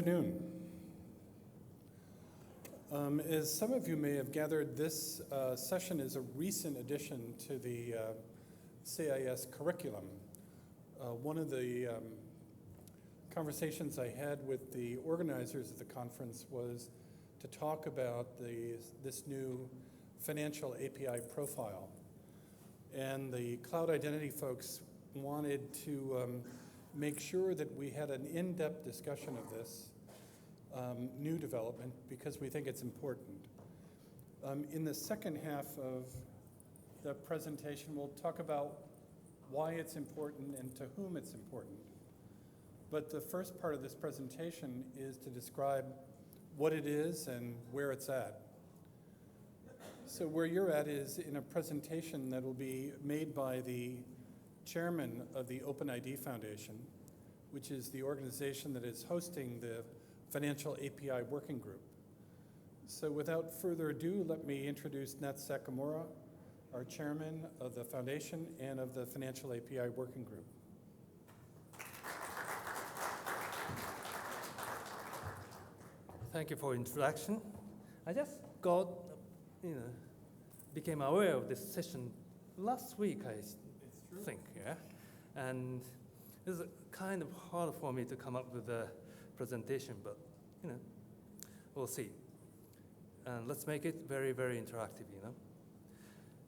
Good afternoon. As some of you may have gathered, this session is a recent addition to the CIS curriculum. One of the conversations I had with the organizers of the conference was to talk about this new financial API profile. And the cloud identity folks wanted to make sure that we had an in-depth discussion of this new development because we think it's important. In the second half of the presentation, we'll talk about why it's important and to whom it's important. But the first part of this presentation is to describe what it is and where it's at. So where you're at is in a presentation that will be made by the chairman of the OpenID Foundation, which is the organization that is hosting the Financial API Working Group. So without further ado, let me introduce Nat Sakimura, our chairman of the foundation and of the Financial API Working Group. Thank you for introduction. I just became aware of this session last week, I think, yeah? And it's kind of hard for me to come up with a presentation, but, we'll see. And let's make it very, very interactive,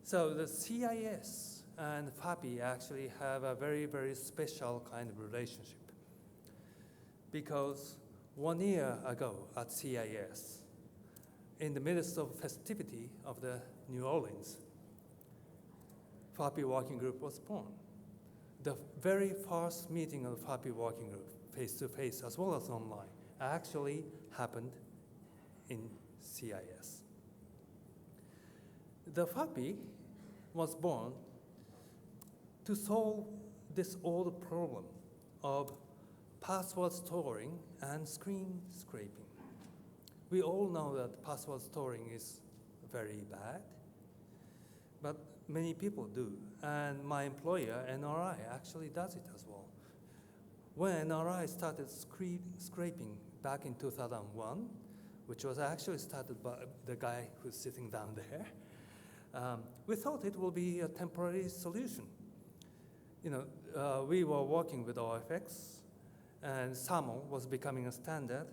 So the CIS and FAPI actually have a very, very special kind of relationship. Because 1 year ago at CIS, in the midst of festivity of the New Orleans, FAPI Working Group was born. The very first meeting of the FAPI Working Group, face-to-face as well as online, actually happened in CIS. The FAPI was born to solve this old problem of password storing and screen scraping. We all know that password storing is very bad, but many people do. And my employer, NRI, actually does it as well. When NRI started scraping back in 2001, which was actually started by the guy who's sitting down there, we thought it would be a temporary solution. We were working with OFX, and SAML was becoming a standard,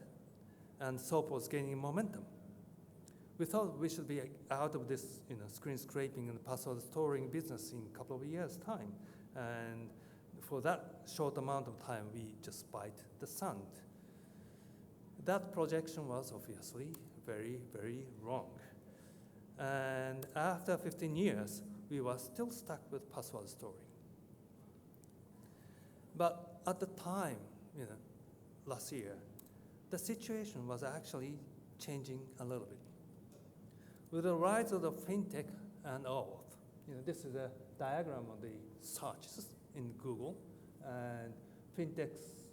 and SOAP was gaining momentum. We thought we should be out of this screen scraping and password storing business in a couple of years' time. And for that short amount of time, we just bite the sand. That projection was obviously very, very wrong. And after 15 years, we were still stuck with password storing. But at the time, last year, the situation was actually changing a little bit. With the rise of the fintech and auth, this is a diagram of the searches in Google, and fintech's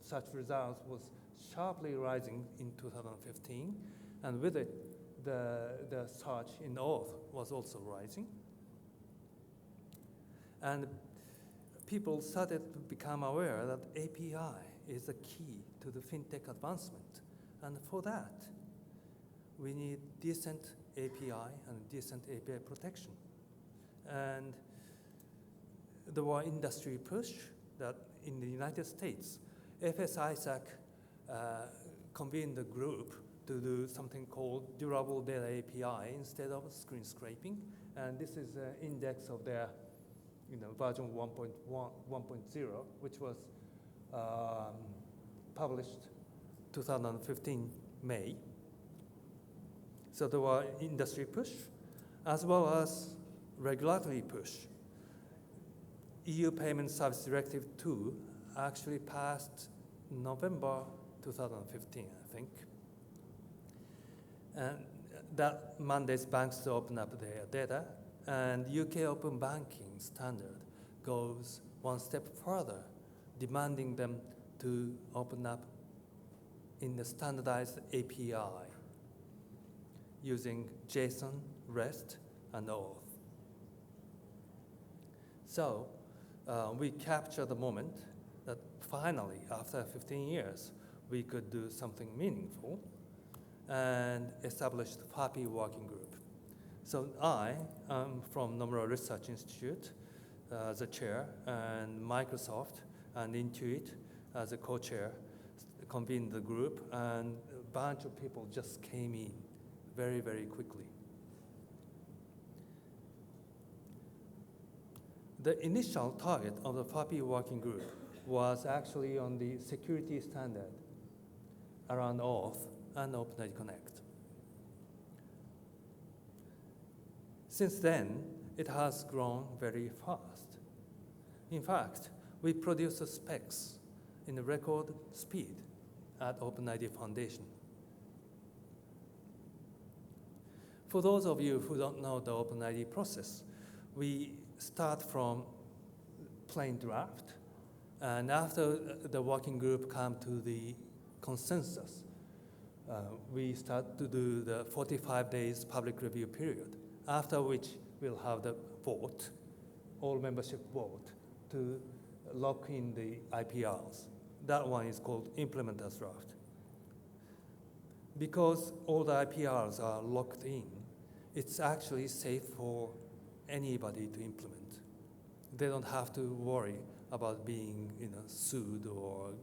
search results was sharply rising in 2015, and with it, the search in auth was also rising. And people started to become aware that API is the key to the fintech advancement. And for that, we need decent API and decent API protection. And there was industry push that in the United States, FS-ISAC convened a group to do something called Durable Data API instead of screen scraping. And this is an index of their version 1.0, which was published 2015 May. So there was industry push, as well as regulatory push. EU Payment Service Directive 2 actually passed November 2015, I think. And that mandates banks to open up their data, and UK Open Banking standard goes one step further, demanding them to open up in the standardized API using JSON, REST, and auth. So we capture the moment that finally, after 15 years, we could do something meaningful and established FAPI working group. So I am from Nomura Research Institute as a chair, and Microsoft and Intuit as a co-chair convened the group, and a bunch of people just came in very, very quickly. The initial target of the FAPI working group was actually on the security standard around Auth and OpenID Connect. Since then, it has grown very fast. In fact, we produce the specs in a record speed at OpenID Foundation. For those of you who don't know the OpenID process, we start from plain draft, and after the working group come to the consensus, we start to do the 45 days public review period, after which we'll have the vote, all membership vote, to lock in the IPRs. That one is called implementers draft. Because all the IPRs are locked in, it's actually safe for anybody to implement. They don't have to worry about being sued or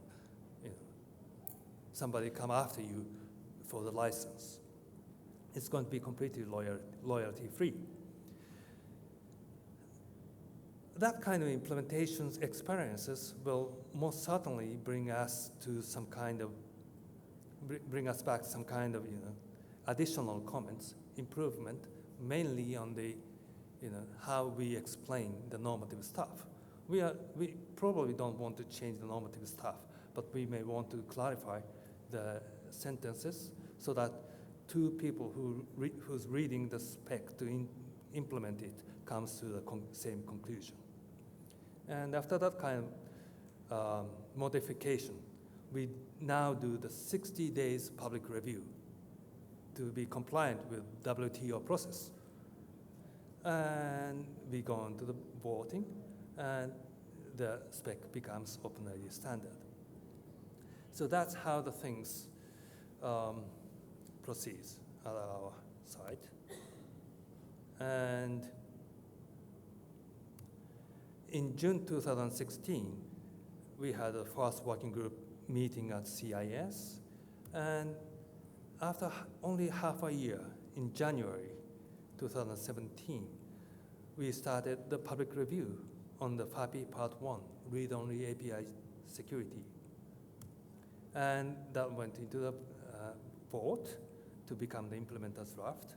somebody come after you for the license. It's going to be completely loyalty-free. That kind of implementations experiences will most certainly bring us to some kind of, bring us back some kind of additional comments, improvement, mainly on the how we explain the normative stuff. We probably don't want to change the normative stuff, but we may want to clarify the sentences so that two people who's reading the spec to implement it comes to the same conclusion. And after that kind of modification, we now do the 60 days public review to be compliant with WTO process. And we go on to the voting, and the spec becomes OpenID standard. So that's how the things proceeds at our side. And in June 2016, we had a first working group meeting at CIS, and after only half a year, in January 2017, we started the public review on the FAPI Part 1, read-only API security. And that went into the vote to become the implementers draft.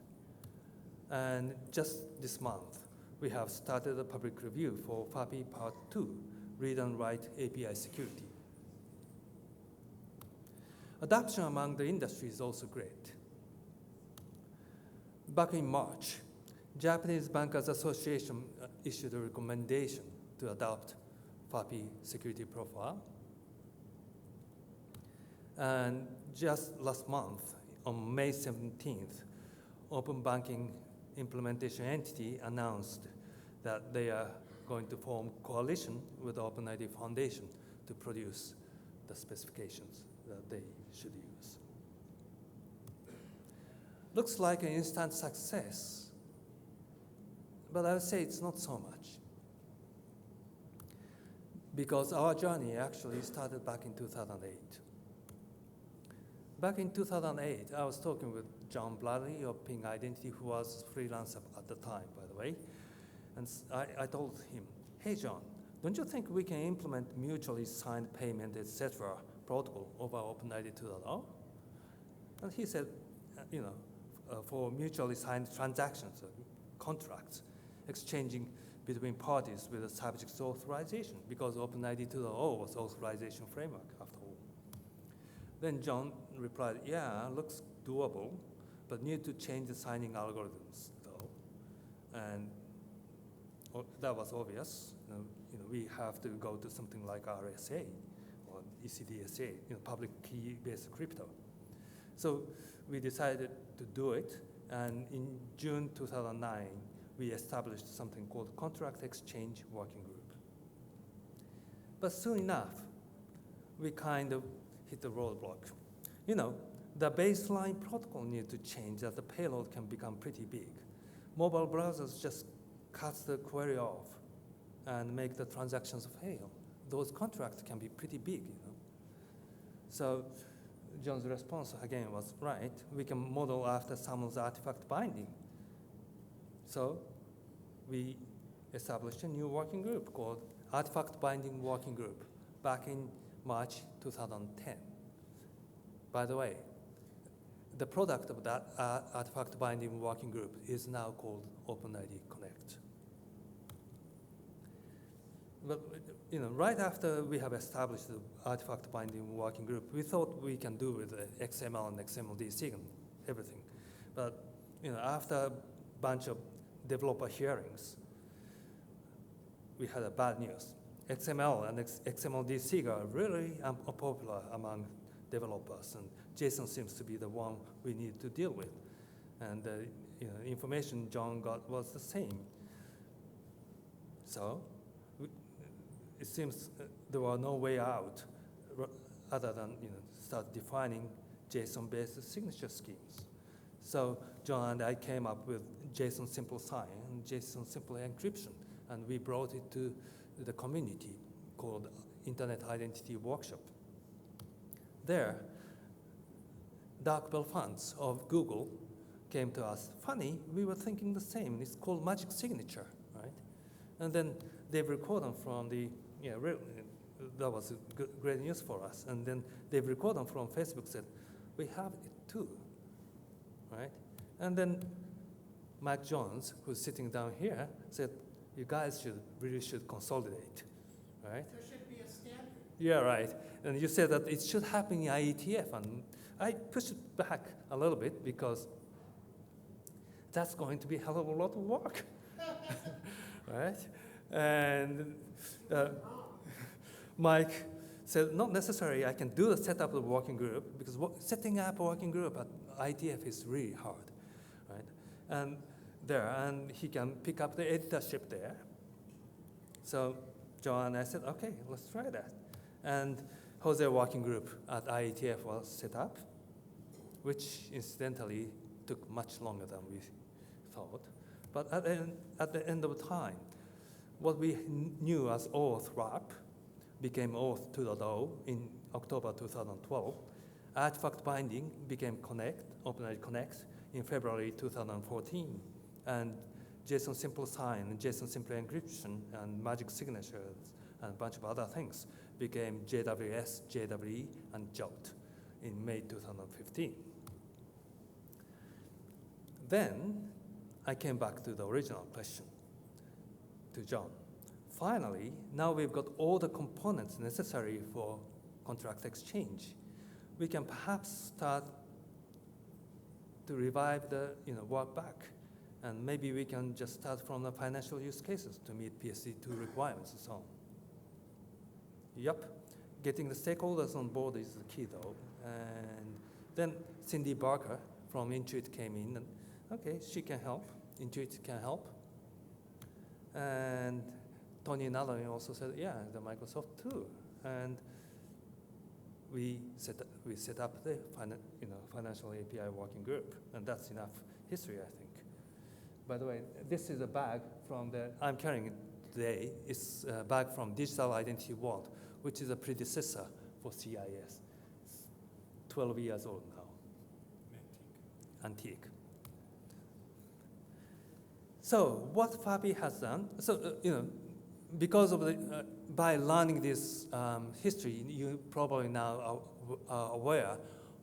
And just this month, we have started a public review for FAPI Part 2, read and write API security. Adoption among the industry is also great. Back in March, Japanese Bankers Association issued a recommendation to adopt FAPI security profile. And just last month, on May 17th, Open Banking Implementation Entity announced that they are going to form coalition with the OpenID Foundation to produce the specifications that they should use. Looks like an instant success, but I would say it's not so much, because our journey actually started back in 2008. Back in 2008, I was talking with John Bradley of Ping Identity, who was a freelancer at the time, by the way, and I told him, hey, John, don't you think we can implement mutually signed payment, etc. protocol over OpenID 2.0? And he said, for mutually signed transactions, contracts, exchanging between parties with a subject authorization, because OpenID 2.0 was authorization framework after all. Then John replied, yeah, looks doable, but need to change the signing algorithms though. And that was obvious. We have to go to something like RSA or ECDSA, public key-based crypto. So we decided to do it, and in June 2009, we established something called Contract Exchange Working Group. But soon enough, we kind of hit the roadblock. The baseline protocol needs to change that the payload can become pretty big. Mobile browsers just cut the query off and make the transactions fail. Those contracts can be pretty big. So John's response again was right. We can model after someone's artifact binding. So we established a new working group called Artifact Binding Working Group back in March 2010. By the way, the product of that Artifact Binding Working Group is now called OpenID Connect. But right after we have established the Artifact Binding Working Group, we thought we can do with the XML and XMLDC and everything. But after a bunch of developer hearings, we had a bad news. XML and XMLDC are really unpopular among developers, and JSON seems to be the one we need to deal with. And the information John got was the same. So it seems there were no way out other than start defining JSON-based signature schemes. So John and I came up with JSON simple sign and JSON simple encryption, and we brought it to the community called Internet Identity Workshop. There, Dark Bell Funds of Google came to us. Funny, we were thinking the same. It's called magic signature, right? And then they've recorded from the, that was great news for us. And then they've recorded from Facebook, said, we have it too, right? And then Mike Jones, who's sitting down here, said, you guys really should consolidate, right? There should be a standard. Yeah, right. And you said that it should happen in IETF, and I pushed it back a little bit because that's going to be a hell of a lot of work, right? And Mike said, not necessary, I can do the setup of the working group, because setting up a working group at IETF is really hard, right? And he can pick up the editorship there. So John and I said, okay, let's try that. And Jose working group at IETF was set up, which incidentally took much longer than we thought. But at the end of time, what we knew as Auth wrap became Auth 2.0 in October 2012. Artifact binding became Connect, OpenID Connect, in February 2014. And JSON simple sign, JSON simple encryption, and magic signatures, and a bunch of other things became JWS, JWE, and JOT in May 2015. Then I came back to the original question to John. Finally, now we've got all the components necessary for contract exchange. We can perhaps start to revive the work back. And maybe we can just start from the financial use cases to meet PSD2 requirements and so on. Yep, getting the stakeholders on board is the key though. And then Cindy Barker from Intuit came in and, okay, she can help, Intuit can help. And Tony Nalani also said, yeah, the Microsoft too. And we set up the financial API working group, and that's enough history, I think. By the way, this is a bag from I'm carrying it today. It's a bag from Digital Identity World, which is a predecessor for CIS. It's 12 years old now. Antique. So what FAPI has done, because of by learning this history, you probably now are aware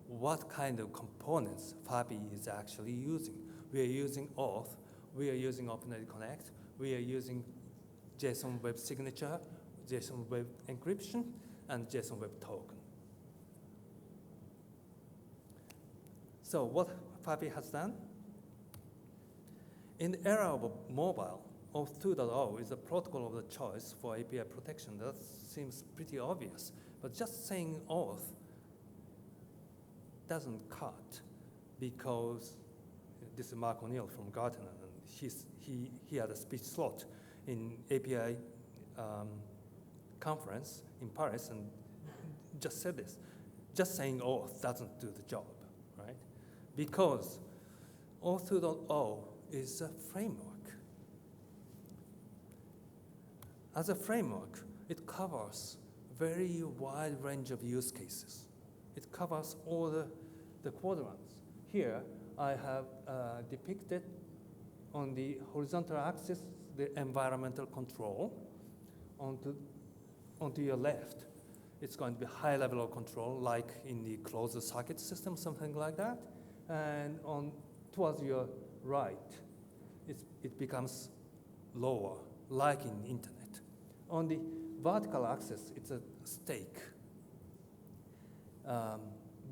what kind of components FAPI is actually using. We are using Auth, we are using OpenID Connect, we are using JSON Web Signature, JSON Web Encryption, and JSON Web Token. So what FAPI has done? In the era of mobile, Auth 2.0 is a protocol of the choice for API protection. That seems pretty obvious. But just saying Auth doesn't cut, because this is Mark O'Neill from Gartner, and he had a speech slot in API conference in Paris and just said this. just saying auth doesn't do the job, right? Because auth 2.0 is a framework. As a framework, it covers very wide range of use cases. It covers all the quadrants. Here, I have depicted on the horizontal axis the environmental control. Onto your left, it's going to be high level of control, like in the closed circuit system, something like that. And towards your right, it becomes lower, like in internet. On the vertical axis, it's a stake.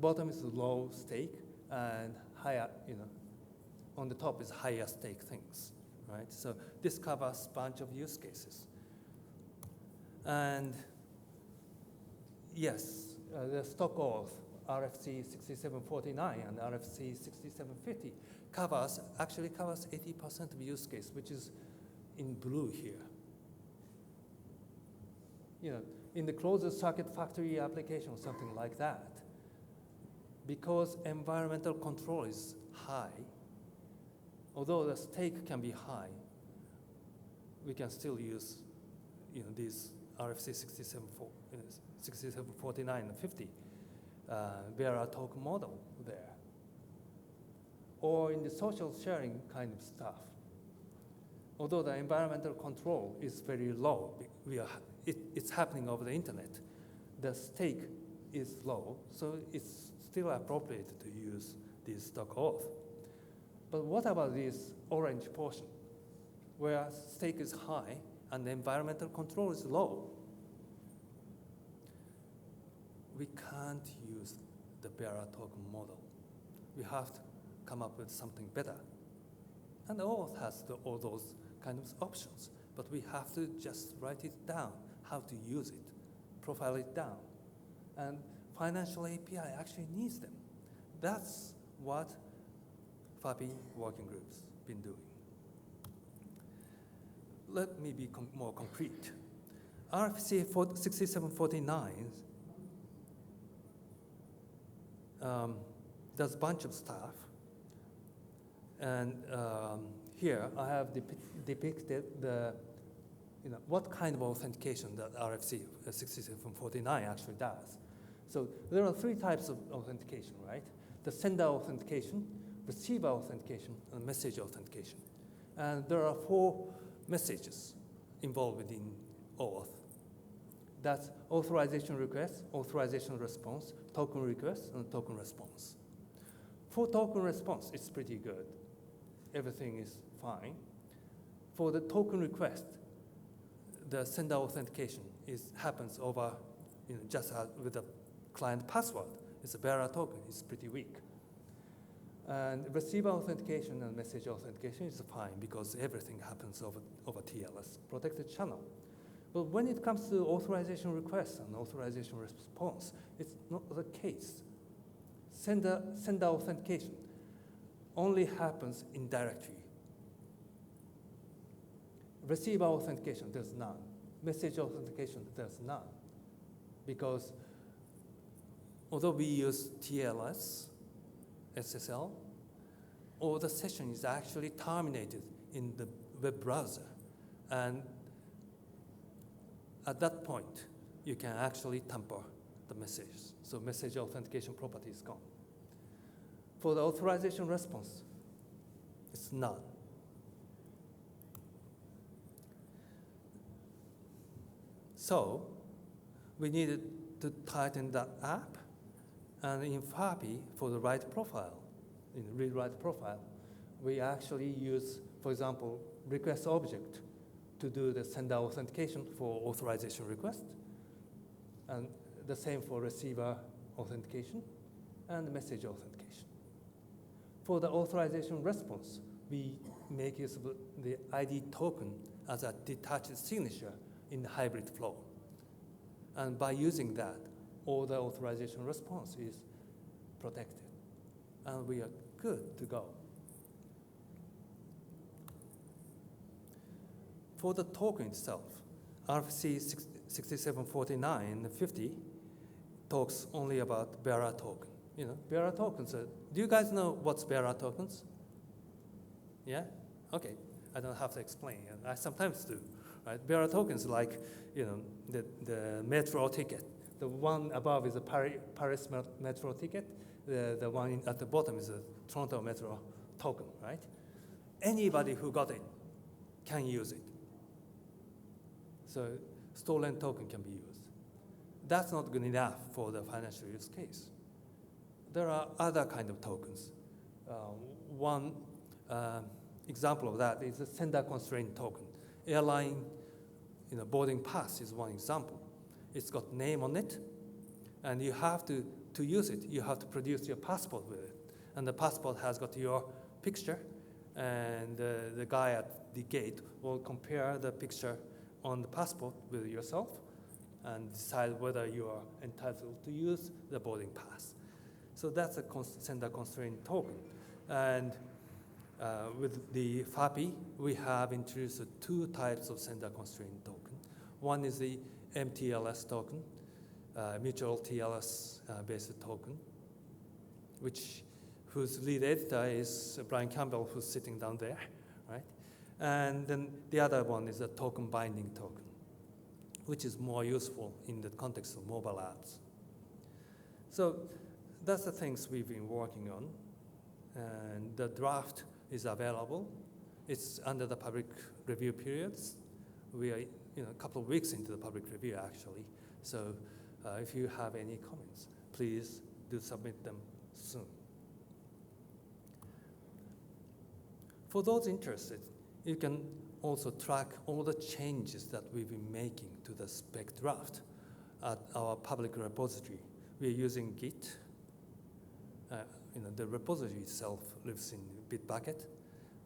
Bottom is low stake, and higher, on the top is higher stake things, right? So this covers a bunch of use cases. And yes, the stock auth, RFC 6749 and RFC 6750 actually covers 80% of use case, which is in blue here. In the closed circuit factory application, something like that, because environmental control is high, although the stake can be high, we can still use these RFC 6749 and 50 bearer token model there. Or in the social sharing kind of stuff, although the environmental control is very low, it's happening over the internet, the stake is low, so it's still appropriate to use this stock auth. But what about this orange portion, where stake is high and the environmental control is low? We can't use the bearer token model. We have to come up with something better. And auth has all those kind of options, but we have to just write it down, how to use it, profile it down. And financial API actually needs them. That's what FAPI working groups been doing. Let me be more concrete. RFC 6749 does a bunch of stuff. And here I have depicted what kind of authentication that RFC 6749 actually does. So there are 3 types of authentication, right? The sender authentication, receiver authentication, and message authentication. And there are 4 messages involved in auth. That's authorization request, authorization response, token request, and token response. For token response, it's pretty good. Everything is fine. For the token request, the sender authentication happens over, just with a client password. It's a bearer token. It's pretty weak. And receiver authentication and message authentication is fine because everything happens over TLS, protected channel. But when it comes to authorization request and authorization response, it's not the case. Sender authentication only happens indirectly. Receiver authentication, there's none. Message authentication, there's none. Because although we use TLS, SSL, all the session is actually terminated in the web browser. And at that point, you can actually tamper the message. So message authentication property is gone. For the authorization response, it's none. So we needed to tighten that up. And in FAPI, for the right profile, in read-write profile, we actually use, for example, request object to do the sender authentication for authorization request, and the same for receiver authentication and message authentication. For the authorization response, we make use of the ID token as a detached signature in the hybrid flow. And by using that, all the authorization response is protected. And we are good to go. For the token itself, RFC 6749 and 50 talks only about bearer token. Bearer tokens. Do you guys know what's bearer tokens? Yeah? Okay. I don't have to explain. I sometimes do. Right? Bearer tokens like the metro ticket. The one above is a Paris metro ticket. The one at the bottom is a Toronto metro token, right? Anybody who got it can use it. So stolen token can be used. That's not good enough for the financial use case. There are other kind of tokens. One example of that is a sender constraint token. Airline boarding pass is one example. It's got name on it, and you have to use it, you have to produce your passport with it. And the passport has got your picture, and the guy at the gate will compare the picture on the passport with yourself and decide whether you are entitled to use the boarding pass. So that's a sender constraint token. And with the FAPI, we have introduced two types of sender constraint token. One is the MTLS token, mutual TLS based token, whose lead editor is Brian Campbell, who's sitting down there, right? And then the other one is a token binding token, which is more useful in the context of mobile apps. So that's the things we've been working on, and the draft is available. It's under the public review periods. We are a couple of weeks into the public review, actually. So if you have any comments, please do submit them soon. For those interested, you can also track all the changes that we've been making to the spec draft at our public repository. We're using Git. The repository itself lives in Bitbucket,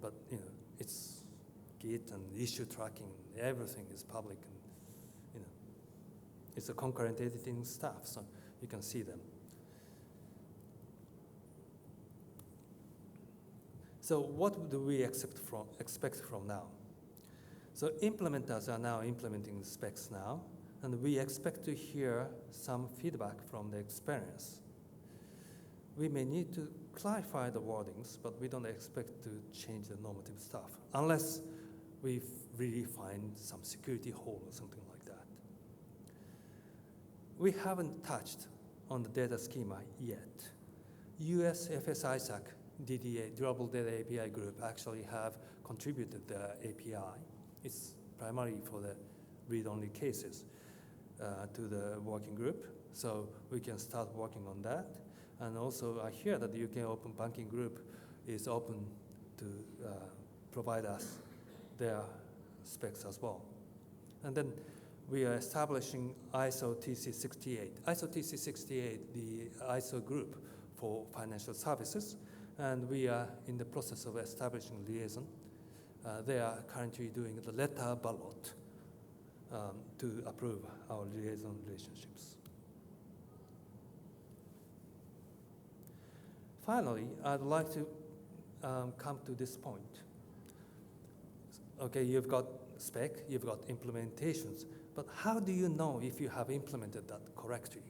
but it's Git and issue tracking, everything is public, and it's a concurrent editing stuff, so you can see them. So what do we expect from now? So implementers are now implementing the specs now, and we expect to hear some feedback from the experience. We may need to clarify the wordings, but we don't expect to change the normative stuff, unless we really find some security hole or something like that. We haven't touched on the data schema yet. US FS-ISAC DDA, Durable Data API group, actually have contributed the API. It's primarily for the read-only cases to the working group, so we can start working on that. And also, I hear that the UK Open Banking Group is open to provide us their specs as well. And then we are establishing ISO TC68. ISO TC68, the ISO group for financial services, and we are in the process of establishing liaison. They are currently doing the letter ballot to approve our liaison relationships. Finally, I'd like to come to this point. Okay, you've got spec, you've got implementations, but how do you know if you have implemented that correctly?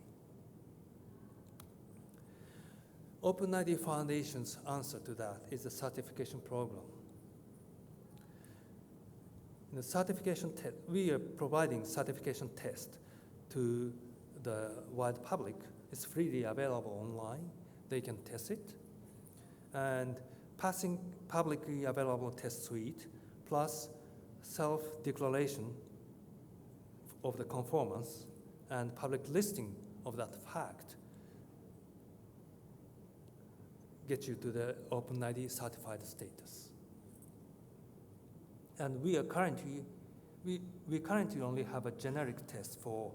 OpenID Foundation's answer to that is the certification program. In the certification test, we are providing certification test to the wide public. It's freely available online. They can test it. And passing publicly available test suite plus self-declaration of the conformance and public listing of that fact get you to the OpenID certified status. And we currently only have a generic test for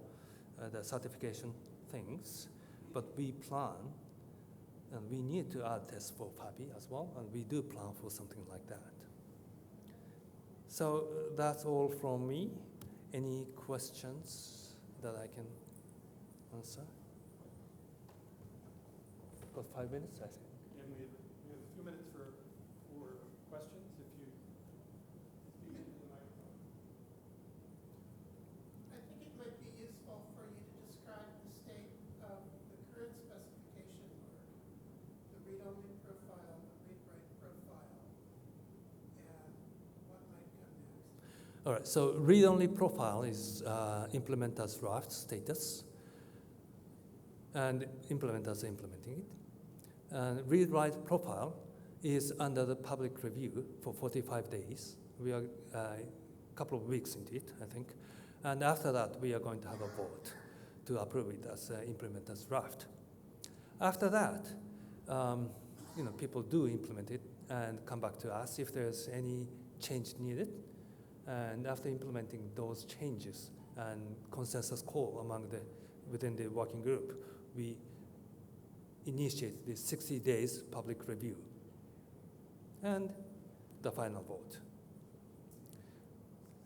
the certification things, but we plan, and we need to add tests for FAPI as well, and we do plan for something like that. So that's all from me. Any questions that I can answer? Got 5 minutes, I think. And we have a few minutes for questions, if you speak into the microphone. I think it might be useful for you to describe the state of All right, so read-only profile is implementer's draft status, and implementers implementing it. And read-write profile is under the public review for 45 days. We are a couple of weeks into it, I think. And after that, we are going to have a vote to approve it as implementer's draft. After that, people do implement it and come back to us if there's any change needed. And after implementing those changes and consensus call within the working group, we initiate the 60 days public review and the final vote.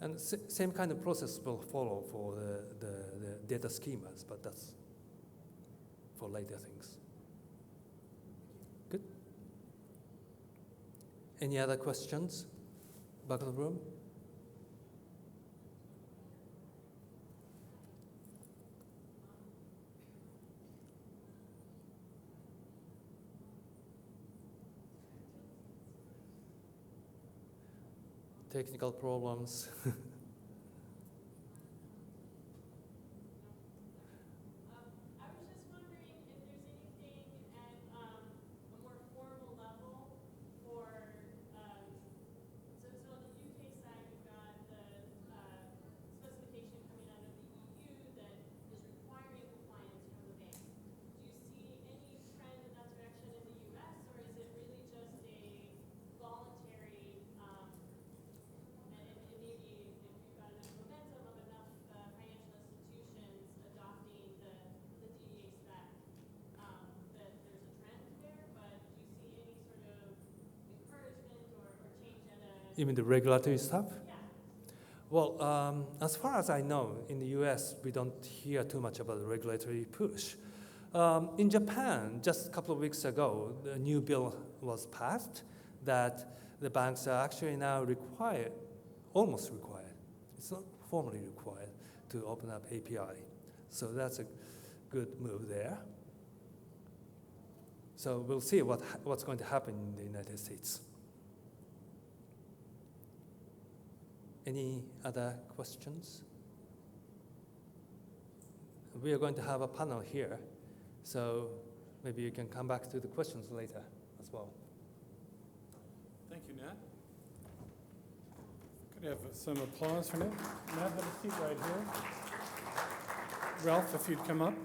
And same kind of process will follow for the data schemas, but that's for later things. Good. Any other questions? Back of the room? Technical problems. I was just wondering if there's anything at a more formal level for, so on the UK side, you've got the specification coming out of the EU that is requiring compliance from the banks. Do you see any trend in that direction in the US, or is it really just a voluntary, and maybe if you've got enough momentum of enough financial institutions adopting the DDA spec, that there's a trend there, but do you see any sort of encouragement or change at a... You mean the regulatory stuff? Yeah. Well, as far as I know, in the US, we don't hear too much about the regulatory push. In Japan, just a couple of weeks ago, the new bill was passed that the banks are actually now required, almost required, it's not formally required, to open up API. So that's a good move there. So we'll see what's going to happen in the United States. Any other questions? We are going to have a panel here, so maybe you can come back to the questions later as well. Thank you, Nat. Could I have some applause for Nat? Nat, have a seat right here. Ralph, if you'd come up.